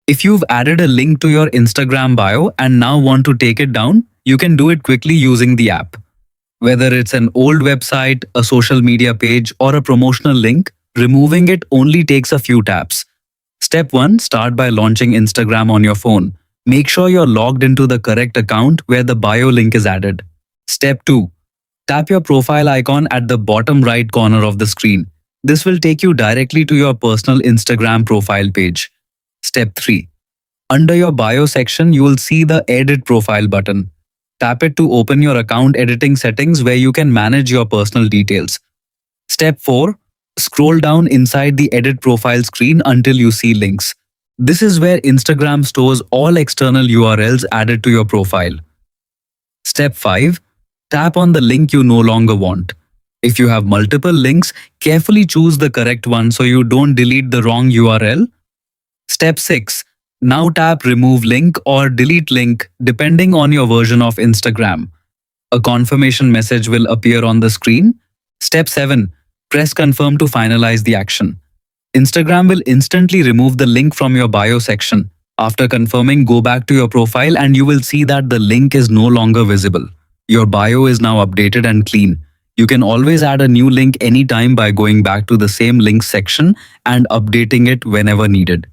If you've added a link to your Instagram bio and now want to take it down, you can do it quickly using the app. Whether it's an old website, a social media page, or a promotional link, removing it only takes a few taps. Step 1. Start by launching Instagram on your phone. Make sure you're logged into the correct account where the bio link is added. Step 2. Tap your profile icon at the bottom right corner of the screen. This will take you directly to your personal Instagram profile page. Step 3. Under your bio section, you will see the Edit Profile button. Tap it to open your account editing settings where you can manage your personal details. Step 4. Scroll down inside the Edit Profile screen until you see links. This is where Instagram stores all external URLs added to your profile. Step 5. Tap on the link you no longer want. If you have multiple links, carefully choose the correct one so you don't delete the wrong URL. Step 6. Now tap Remove Link or Delete Link depending on your version of Instagram. A confirmation message will appear on the screen. Step 7. Press Confirm to finalize the action. Instagram will instantly remove the link from your bio section. After confirming, go back to your profile and you will see that the link is no longer visible. Your bio is now updated and clean. You can always add a new link anytime by going back to the same links section and updating it whenever needed.